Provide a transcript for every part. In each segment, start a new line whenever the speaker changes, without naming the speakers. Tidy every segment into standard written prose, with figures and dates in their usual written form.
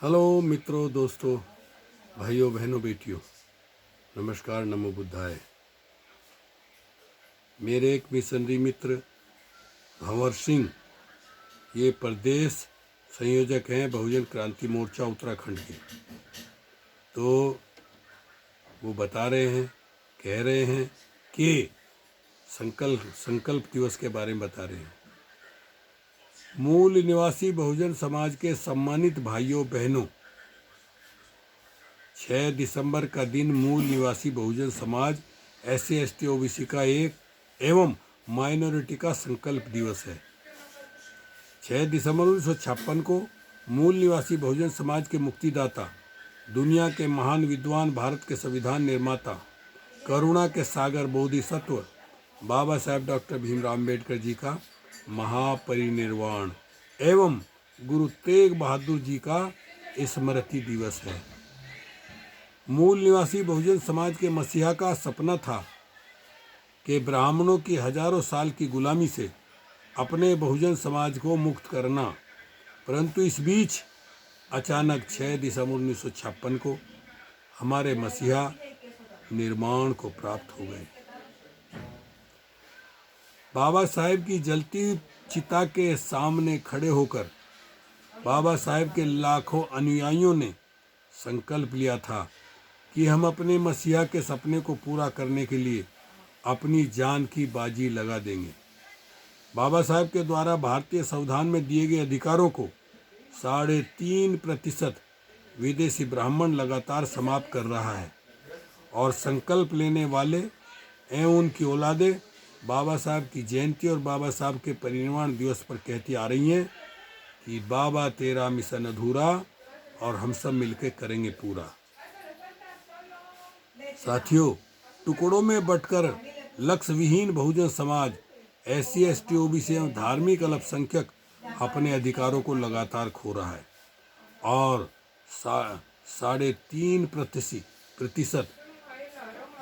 Hello मित्रों, दोस्तों, भाइयों, बहनों, बेटियों, नमस्कार, नमो बुद्धाय। मेरे एक मिशनरी मित्र भंवर सिंह, ये प्रदेश संयोजक हैं बहुजन क्रांति मोर्चा उत्तराखंड के। तो वो बता रहे हैं, कह रहे हैं कि संकल्प दिवस के बारे में बता रहे हैं। मूल निवासी बहुजन समाज के सम्मानित भाइयों बहनों, 6 दिसंबर का दिन मूल निवासी Bahujan Samaj SC ST OBC का एक एवं माइनॉरिटी का संकल्प दिवस है। 6 दिसंबर 1956 को मूल निवासी बहुजन समाज के मुक्तिदाता, दुनिया के महान विद्वान, भारत के संविधान निर्माता, करुणा के सागर बोधिसत्व बाबा साहेब डॉक्टर भीमराव अम्बेडकर जी का महापरिनिर्वाण एवं गुरु तेग बहादुर जी का स्मृति दिवस है। मूल निवासी बहुजन समाज के मसीहा का सपना था कि ब्राह्मणों की हजारों साल की गुलामी से अपने बहुजन समाज को मुक्त करना, परंतु इस बीच अचानक 6 दिसंबर 1956 को हमारे मसीहा निर्माण को प्राप्त हो गए। बाबा साहेब की जलती चिता के सामने खड़े होकर बाबा साहेब के लाखों अनुयायियों ने संकल्प लिया था कि हम अपने मसीहा के सपने को पूरा करने के लिए अपनी जान की बाजी लगा देंगे। बाबा साहेब के द्वारा भारतीय संविधान में दिए गए अधिकारों को 3.5% विदेशी ब्राह्मण लगातार समाप्त कर रहा है और संकल्प लेने वाले एवं उनकी औलादे बाबा साहब की जयंती और बाबा साहब के परिनिर्वाण दिवस पर कहती आ रही हैं कि बाबा तेरा मिशन अधूरा और हम सब मिलकर करेंगे पूरा। साथियों, टुकड़ों में बंटकर लक्ष्य विहीन Bahujan Samaj SC ST OBC एवं धार्मिक अल्पसंख्यक अपने अधिकारों को लगातार खो रहा है और 3.5%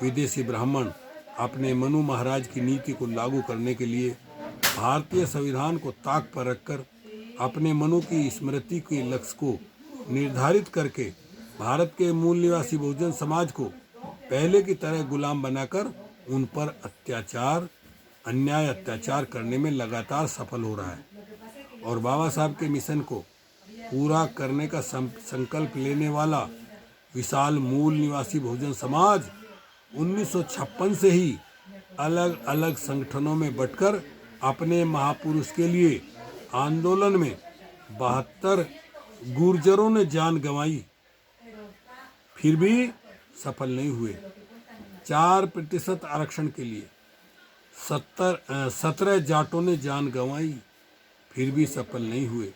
विदेशी ब्राह्मण अपने मनु महाराज की नीति को लागू करने के लिए भारतीय संविधान को ताक पर रखकर अपने मनु की स्मृति के लक्ष्य को निर्धारित करके भारत के मूल निवासी बहुजन समाज को पहले की तरह गुलाम बनाकर उन पर अन्याय अत्याचार करने में लगातार सफल हो रहा है और बाबा साहब के मिशन को पूरा करने का संकल्प लेने वाला विशाल मूल निवासी बहुजन समाज 1956 से ही अलग अलग संगठनों में बंटकर अपने महापुरुष के लिए आंदोलन में 72 गुर्जरों ने जान गंवाई, फिर भी सफल नहीं हुए। 4% आरक्षण के लिए 17 जाटों ने जान गंवाई, फिर भी सफल नहीं हुए।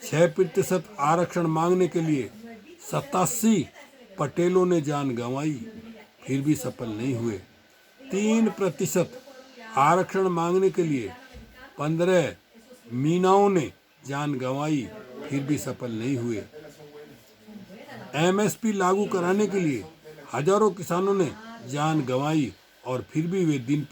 6% आरक्षण मांगने के लिए 87 पटेलों ने जान गंवाई, फिर भी सफल नहीं हुए। 3% आरक्षण मांगने के लिए 15 मीनाओं ने जान गंवाई, फिर भी सफल नहीं हुए। MSP लागू कराने के लिए हजारों किसानों ने जान गंवाई और फिर भी वे दिन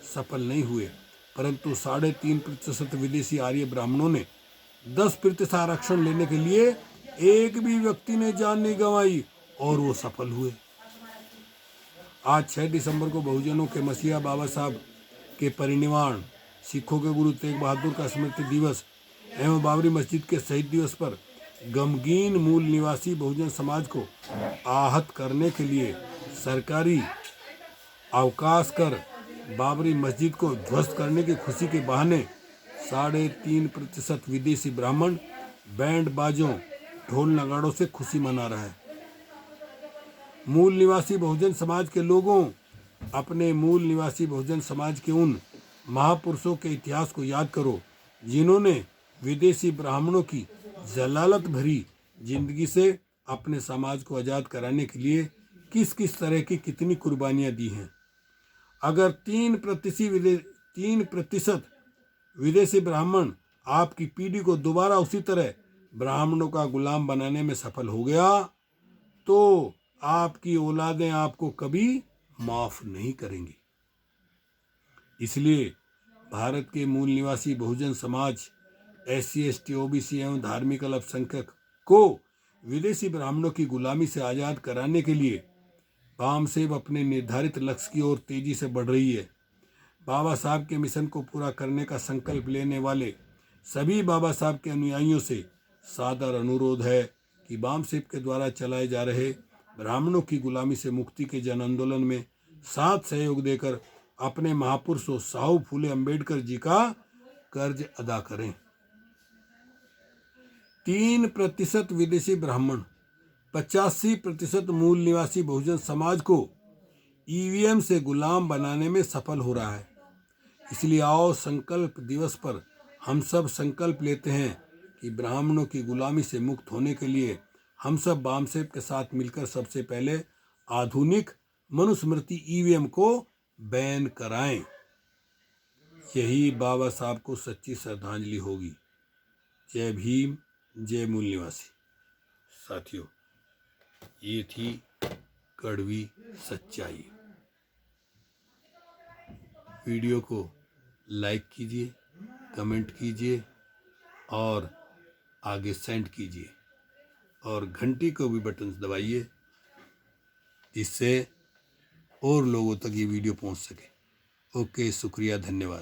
सफल नहीं हुए। परंतु 3.5% विदेशी आर्य ब्राह्मणों ने 10% आरक्षण लेने के लिए एक भी व्यक्ति ने जान नहीं गंवाई और वो सफल हुए। आज 6 दिसंबर को बहुजनों के मसीहा बाबा साहब के परिनिर्वाण, सिखों के गुरु तेग बहादुर का स्मृति दिवस एवं बाबरी मस्जिद के शहीद दिवस पर गमगीन मूल निवासी बहुजन समाज को आहत करने के लिए सरकारी अवकाश कर बाबरी मस्जिद को ध्वस्त करने की खुशी के बहाने 3.5% विदेशी ब्राह्मण बैंड बाजों, ढोल नगाड़ों से खुशी मना रहा है। मूल निवासी बहुजन समाज के लोगों, अपने मूल निवासी बहुजन समाज के उन महापुरुषों के इतिहास को याद करो जिन्होंने विदेशी ब्राह्मणों की जलालत भरी जिंदगी से अपने समाज को आज़ाद कराने के लिए किस किस तरह की कितनी कुर्बानियां दी हैं। अगर 3% विदेशी ब्राह्मण आपकी पीढ़ी को दोबारा उसी तरह ब्राह्मणों का गुलाम बनाने में सफल हो गया तो आपकी औलादें आपको कभी माफ नहीं करेंगी। इसलिए भारत के मूल निवासी Bahujan Samaj SC ST OBC एवं धार्मिक अल्पसंख्यक को विदेशी ब्राह्मणों की गुलामी से आज़ाद कराने के लिए बामसेब अपने निर्धारित लक्ष्य की ओर तेजी से बढ़ रही है। बाबा साहब के मिशन को पूरा करने का संकल्प लेने वाले सभी बाबा साहब के अनुयायियों से सादर अनुरोध है कि बामसेब के द्वारा चलाए जा रहे ब्राह्मणों की गुलामी से मुक्ति के जन आंदोलन में साथ सहयोग देकर अपने महापुरुषों साहू फूले अंबेडकर जी का कर्ज अदा करें। 3% विदेशी ब्राह्मण 85% मूल निवासी बहुजन समाज को EVM से गुलाम बनाने में सफल हो रहा है। इसलिए आओ संकल्प दिवस पर हम सब संकल्प लेते हैं कि ब्राह्मणों की गुलामी से मुक्त होने के लिए हम सब बामसेब के साथ मिलकर सबसे पहले आधुनिक मनुस्मृति EVM को बैन कराएं। यही बाबा साहब को सच्ची श्रद्धांजलि होगी। जय भीम, जय मूल निवासी। साथियों, ये थी कड़वी सच्चाई। वीडियो को लाइक कीजिए, कमेंट कीजिए और आगे सेंड कीजिए और घंटी को भी बटन दबाइए जिससे और लोगों तक ये वीडियो पहुंच सके। ओके, शुक्रिया, धन्यवाद।